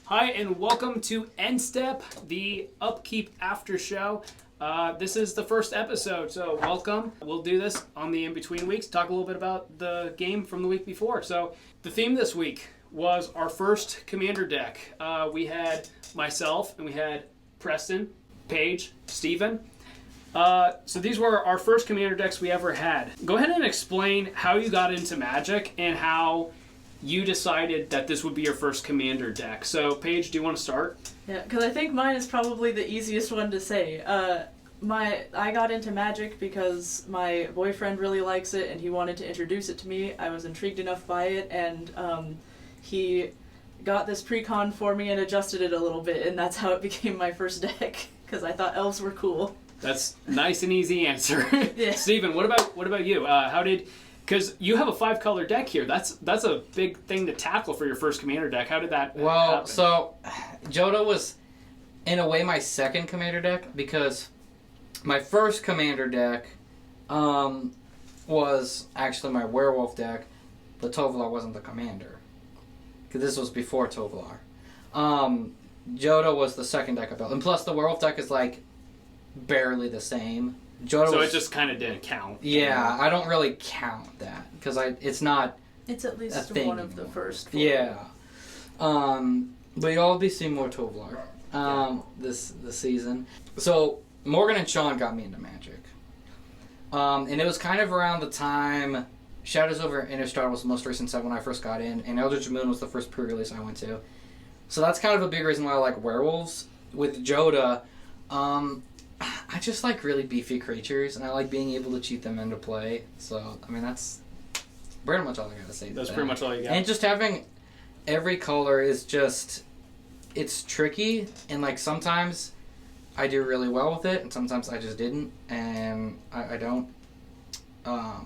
Hi, and welcome to ENDSTEP, the Upkeep Aftershow. This is the first episode, so welcome. We'll do this on the in-between weeks, talk a little bit about the game from the week before. So the theme this week was our first Commander deck. We had myself, and we had Preston, Paige, Steven. So these were our first Commander decks we ever had. Go ahead and explain how you got into Magic and how you decided that this would be your first Commander deck. So, Paige, do you want to start? Yeah, because I think mine is probably the easiest one to say. I got into Magic because my boyfriend really likes it and he wanted to introduce it to me. I was intrigued enough by it, and he got this pre-con for me and adjusted it a little bit, and that's how it became my first deck, because I thought elves were cool. That's a nice and easy answer. Yeah. Steven, what about you? Because you have a 5-color deck here. That's a big thing to tackle for your first Commander deck. How did that happen? So Jodo was, in a way, my second Commander deck, because my first Commander deck was actually my Werewolf deck, but Tovolar wasn't the Commander, because this was before Tovolar. Jodo was the second deck I built, and plus the Werewolf deck is like barely the same. So it just kind of didn't count. Yeah, I don't really count that because it's not. It's at least a thing one of the first. Yeah. But you'll be seeing more Tovolar this season. So Morgan and Sean got me into Magic, and it was kind of around the time Shadows over Innistrad was the most recent set when I first got in, and Eldritch Moon was the first pre-release I went to. So that's kind of a big reason why I like Werewolves. With Joda, I just like really beefy creatures, and I like being able to cheat them into play. So, I mean, that's pretty much all I gotta say. That's pretty much all you got. And just having every color is just, it's tricky, and like sometimes I do really well with it, and sometimes I just didn't, and I don't.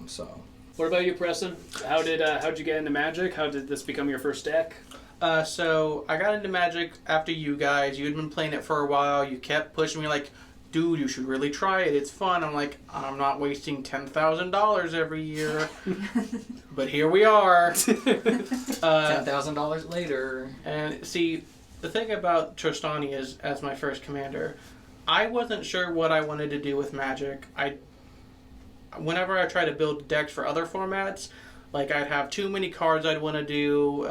So. What about you, Preston? How'd you get into Magic? How did this become your first deck? So I got into Magic after you guys. You had been playing it for a while. You kept pushing me like, dude, you should really try it. It's fun. I'm like, I'm not wasting $10,000 every year. But here we are. $10,000 later. And see, the thing about Trostani is, as my first commander, I wasn't sure what I wanted to do with Magic. Whenever I try to build decks for other formats, like I'd have too many cards I'd want to do.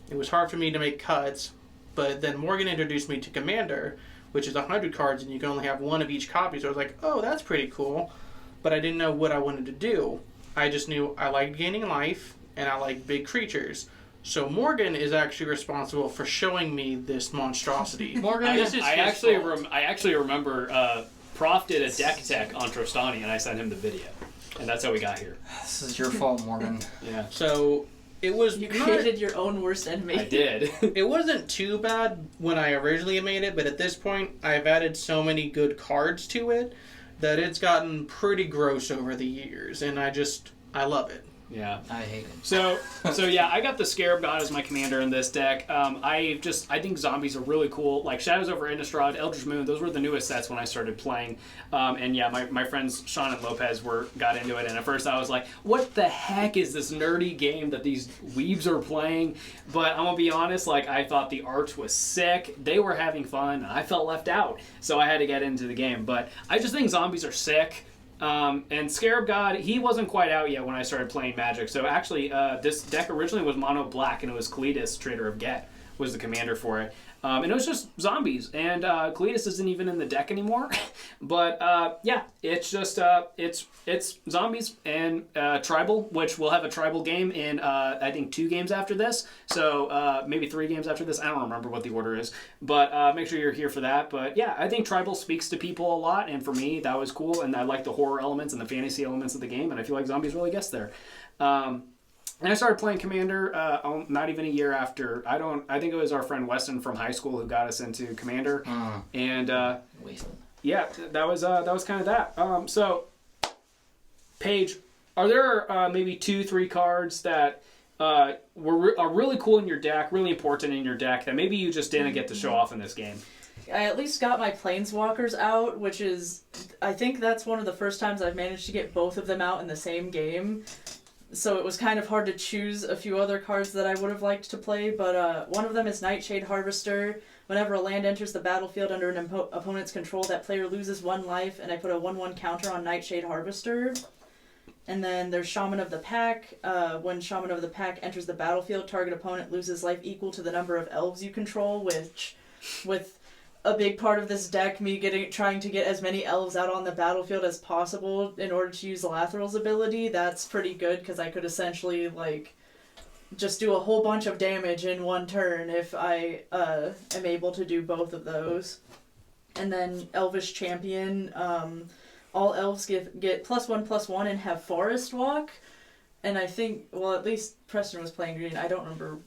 It was hard for me to make cuts. But then Morgan introduced me to Commander, which is 100 cards, and you can only have one of each copy. So I was like, oh, that's pretty cool. But I didn't know what I wanted to do. I just knew I liked gaining life, and I liked big creatures. So Morgan is actually responsible for showing me this monstrosity. Morgan, I actually remember Prof did a deck tech on Trostani, and I sent him the video. And that's how we got here. This is your fault, Morgan. Yeah. So it was... You created your own worst enemy. I did. It wasn't too bad when I originally made it, but at this point, I've added so many good cards to it that it's gotten pretty gross over the years, and I love it. Yeah. I hate it. So yeah, I got the Scarab God as my commander in this deck. I think zombies are really cool. Like Shadows over Innistrad, Eldritch Moon, those were the newest sets when I started playing. And yeah, my friends Sean and Lopez got into it, and at first I was like, what the heck is this nerdy game that these weebs are playing? But I'm gonna be honest, like I thought the art was sick. They were having fun, and I felt left out. So I had to get into the game. But I just think zombies are sick. And Scarab God, he wasn't quite out yet when I started playing Magic. So actually, this deck originally was mono black, and it was Cletus, Trader of Get, was the commander for it. And it was just zombies, and Cletus isn't even in the deck anymore. But yeah, it's just it's zombies and tribal, which we'll have a tribal game in I think 2 games after this. So maybe 3 games after this. I don't remember what the order is, but make sure you're here for that. But yeah, I think tribal speaks to people a lot, and for me that was cool, and I like the horror elements and the fantasy elements of the game, and I feel like zombies really gets there. And I started playing Commander not even a year after. I think it was our friend Weston from high school who got us into Commander. And yeah, that was kind of that. So, Paige, are there maybe 2-3 cards that are really cool in your deck, really important in your deck, that maybe you just didn't get to show off in this game? I at least got my Planeswalkers out, which is, I think that's one of the first times I've managed to get both of them out in the same game. so it was kind of hard to choose a few other cards that I would have liked to play, but one of them is Nightshade Harvester. Whenever a land enters the battlefield under an opponent's control, that player loses 1 life, and I put a 1/1 counter on Nightshade Harvester. And then there's Shaman of the Pack. When Shaman of the Pack enters the battlefield, target opponent loses life equal to the number of elves you control, which, with a big part of this deck, me trying to get as many elves out on the battlefield as possible in order to use Lathrel's ability, that's pretty good, because I could essentially, like, just do a whole bunch of damage in one turn if I am able to do both of those. And then Elvish Champion, all elves get +1/+1 and have Forest Walk. And I think, well, at least Preston was playing green. I don't remember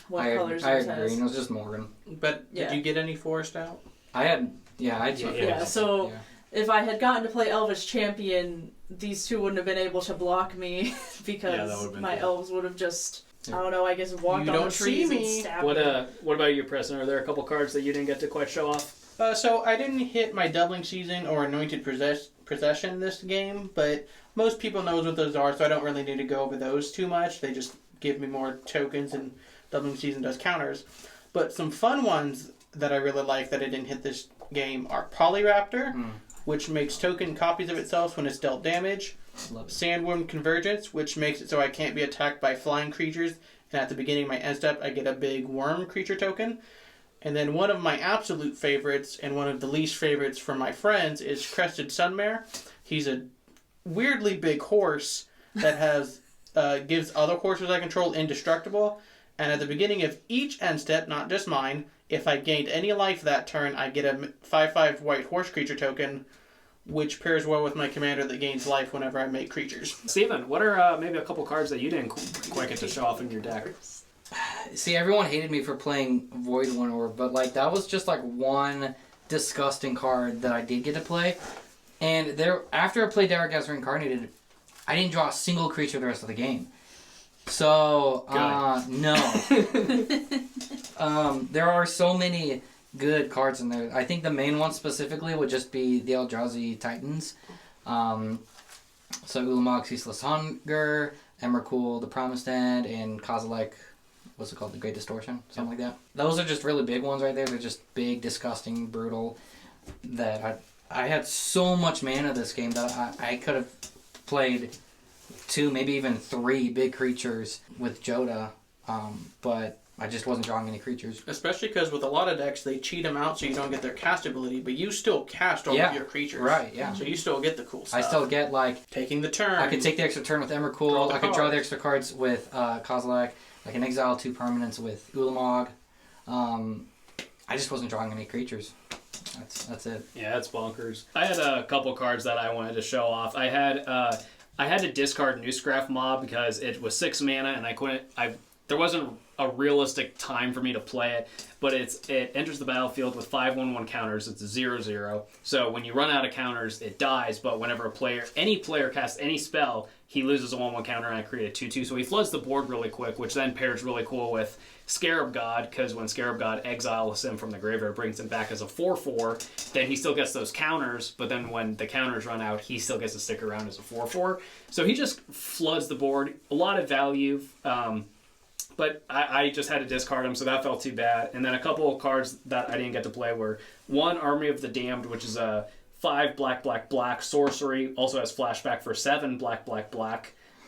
what colors I yours had has. green. It was just Morgan. But Yeah. did you get any forest out? I had, I took it. Yeah, so Yeah. if I had gotten to play Elvish Champion, these two wouldn't have been able to block me because my elves would have just, I don't know, I guess walked You on the don't see trees and me. stabbed What me. what about you, Preston? Are there a couple cards that you didn't get to quite show off? So I didn't hit my doubling season or anointed possession this game, but most people knows what those are, so I don't really need to go over those too much. They just give me more tokens, and doubling season does counters. But some fun ones that I really like that I didn't hit this game are Polyraptor, which makes token copies of itself when it's dealt damage. Sandworm Convergence, which makes it so I can't be attacked by flying creatures, and at the beginning of my end step I get a big worm creature token. And then one of my absolute favorites, and one of the least favorites from my friends, is Crested Sunmare. He's a weirdly big horse that has gives other horses I control indestructible. And at the beginning of each end step, not just mine, if I gained any life that turn, I get a 5/5 white horse creature token, which pairs well with my commander that gains life whenever I make creatures. Steven, what are maybe a couple cards that you didn't quite get to show off in your deck? See, everyone hated me for playing Void One Orb, but like that was just like one disgusting card that I did get to play. And there, after I played Dark Gazer Incarnated, I didn't draw a single creature the rest of the game. So, no. There are so many good cards in there. I think the main one specifically would just be the Eldrazi Titans. So Ulamog, Ceaseless Hunger, Emrakul, The Promised End, and Kozilek, what's it called? The Great Distortion? Something like that. Those are just really big ones right there. They're just big, disgusting, brutal. That I had so much mana this game that I could have played 2, maybe even 3 big creatures with Joda, but I just wasn't drawing any creatures. Especially because with a lot of decks, they cheat them out so you don't get their cast ability, but you still cast all of your creatures. Right, yeah. So you still get the cool stuff. I still get, like... Taking the turn. I could take the extra turn with Emrakul. I could draw the extra cards with Kozilek. I can exile 2 permanents with Ulamog. I just wasn't drawing any creatures. That's it. Yeah, it's bonkers. I had a couple cards that I wanted to show off. I had to discard Newscraft Mob because it was 6 mana and I couldn't. There wasn't a realistic time for me to play it, but it enters the battlefield with 5/1/1 counters. It's a 0/0. So when you run out of counters, it dies. But whenever any player casts any spell, he loses a 1/1 counter, and I create a 2/2. So he floods the board really quick, which then pairs really cool with Scarab God, because when Scarab God exiles him from the graveyard, brings him back as a 4/4, then he still gets those counters, but then when the counters run out, he still gets to stick around as a 4/4. So he just floods the board. A lot of value, but I just had to discard him, so that felt too bad. And then a couple of cards that I didn't get to play were one, Army of the Damned, which is a 5 black sorcery, also has flashback for 7 black.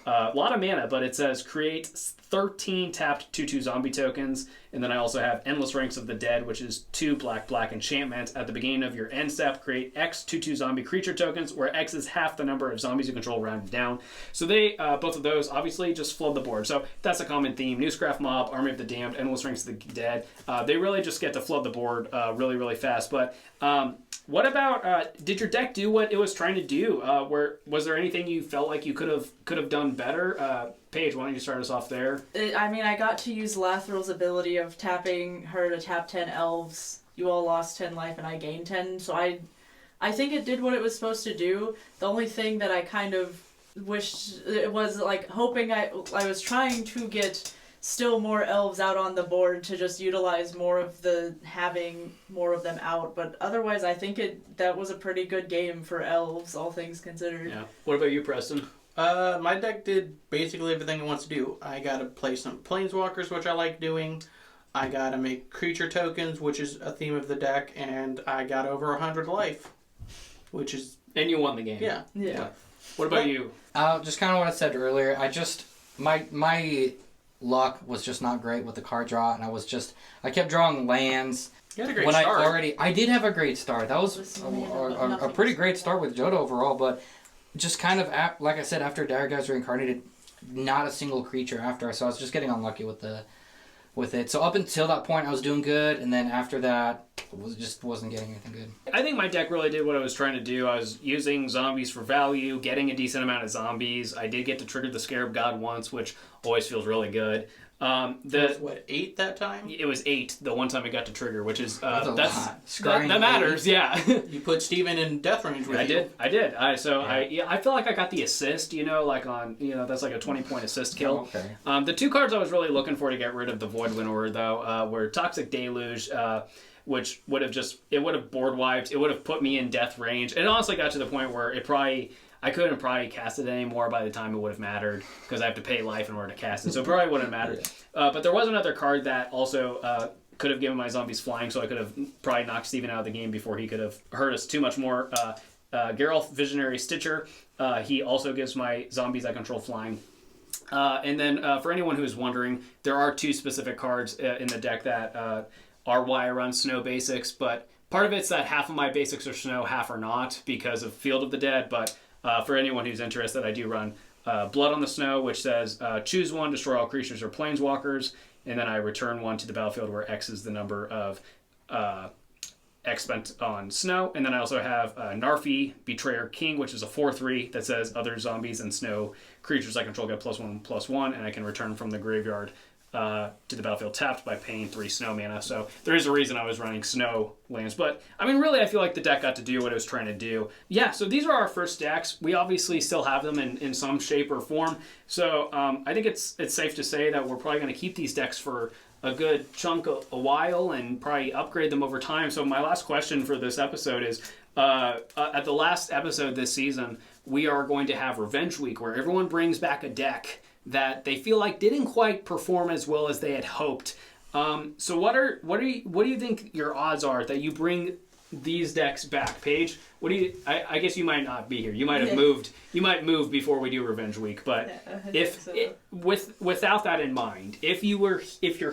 A lot of mana, but it says create 13 tapped 2/2 zombie tokens, and then I also have Endless Ranks of the Dead, which is 2 black enchantment. At the beginning of your end step, create X 2/2 zombie creature tokens, where X is half the number of zombies you control rounded down. So they, both of those, obviously just flood the board. So that's a common theme. Newscraft Mob, Army of the Damned, Endless Ranks of the Dead. They really just get to flood the board really fast. But what about, did your deck do what it was trying to do? Was there anything you felt like you could have done better? Paige, why don't you start us off there? I got to use Lathrel's ability of tapping her to tap 10 elves. You all lost 10 life and I gained 10, so I think it did what it was supposed to do. The only thing that I kind of wished, it was like hoping I was trying to get still more elves out on the board to just utilize more of having more of them out, but otherwise I think that was a pretty good game for elves, all things considered. Yeah. What about you, Preston? My deck did basically everything it wants to do. I gotta play some planeswalkers, which I like doing. I gotta make creature tokens, which is a theme of the deck, and I got over 100 life, which is And you won the game. yeah. Yeah. What about you? Just kind of what I said earlier. My luck was just not great with the card draw, and I kept drawing lands. You had a great when start. I did have a great start. That was Listen, a pretty great start with Johto overall, but just kind of like I said, after Dire Guys Reincarnated, not a single creature after, so I was just getting unlucky with it. So up until that point, I was doing good, and then after that, wasn't getting anything good. I think my deck really did what I was trying to do. I was using zombies for value, getting a decent amount of zombies. I did get to trigger the Scarab God once, which always feels really good. It was, 8 that time? It was 8 the one time it got to trigger, which is That's a lot. that matters. Yeah. You put Steven in death range with you. I did. I feel like I got the assist. Like on that's like a 20-point assist kill. Oh, okay. The 2 cards I was really looking for to get rid of the Void Winnower though were Toxic Deluge. Which would have board wiped. It would have put me in death range. It honestly got to the point where I couldn't probably cast it anymore by the time it would have mattered because I have to pay life in order to cast it. So it probably wouldn't have mattered. But there was another card that also could have given my zombies flying, so I could have probably knocked Steven out of the game before he could have hurt us too much more. Geralt, Visionary Stitcher. He also gives my zombies I control flying. And then for anyone who's wondering, there are 2 specific cards in the deck that are why I run Snow Basics, but part of it's that half of my basics are Snow, half are not because of Field of the Dead, but for anyone who's interested, I do run Blood on the Snow, which says choose 1, destroy all creatures or planeswalkers, and then I return 1 to the battlefield where X is the number of X spent on snow. And then I also have Narfi, Betrayer King, which is a 4/3 that says other zombies and snow creatures I control get +1/+1, and I can return from the graveyard to the battlefield tapped by paying 3 snow mana. So there is a reason I was running snow lands. But, I mean, really, I feel like the deck got to do what it was trying to do. Yeah, so these are our first decks. We obviously still have them in some shape or form. So I think it's safe to say that we're probably going to keep these decks for a good chunk of a while and probably upgrade them over time. So my last question for this episode is, at the last episode this season, we are going to have Revenge Week, where everyone brings back a deck that they feel like didn't quite perform as well as they had hoped. So what do you think your odds are that you bring these decks back, Paige? What do you? I guess you might not be here. You might have moved. You might move before we do Revenge Week. But without that in mind, if you're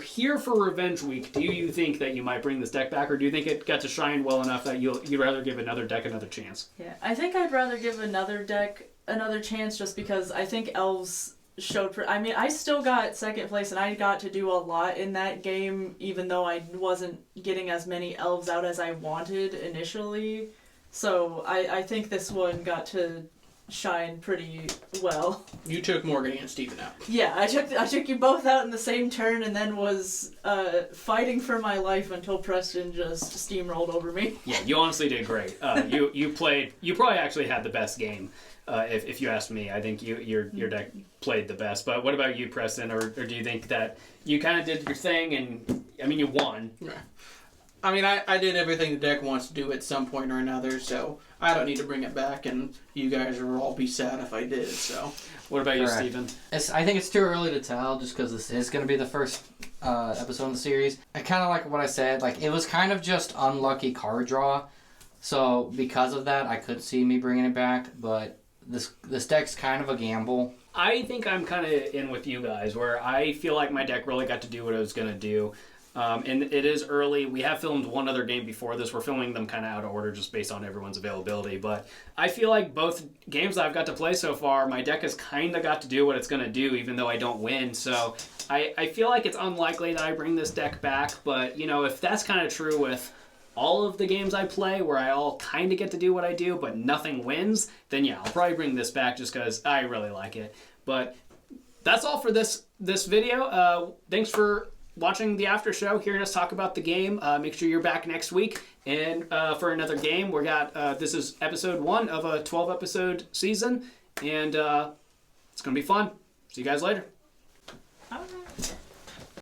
here for Revenge Week, do you think that you might bring this deck back, or do you think it got to shine well enough that you'd rather give another deck another chance? Yeah, I think I'd rather give another deck another chance, just because I think Elves showed. I mean, I still got second place, and I got to do a lot in that game, even though I wasn't getting as many Elves out as I wanted initially. So I think this one got to shine pretty well. You took Morgan and Steven out. Yeah, I took you both out in the same turn, and then was fighting for my life until Preston just steamrolled over me. Yeah, you honestly did great. You probably actually had the best game. If you ask me, I think your deck played the best. But what about you, Preston? Or do you think that you kind of did your thing and, I mean, you won? Yeah. I mean, I did everything the deck wants to do at some point or another, so I don't need to bring it back, and you guys will all be sad if I did, so. What about you, Steven? I think it's too early to tell, just because this is going to be the first episode of the series. I kind of like what I said. Like, it was kind of just unlucky card draw, so because of that, I could see me bringing it back, but this deck's kind of a gamble. I think I'm kind of in with you guys, where I feel like my deck really got to do what it was going to do. And it is early. We have filmed one other game before this. We're filming them kind of out of order just based on everyone's availability. But I feel like both games that I've got to play so far, my deck has kind of got to do what it's going to do, even though I don't win. So I feel like it's unlikely that I bring this deck back. But, if that's kind of true with all of the games I play, where I all kind of get to do what I do, but nothing wins, then yeah, I'll probably bring this back just because I really like it. But that's all for this video. Thanks for watching the after show, hearing us talk about the game. Make sure you're back next week and for another game. We got this is episode 1 of a 12-episode season, and it's gonna be fun. See you guys later. All right.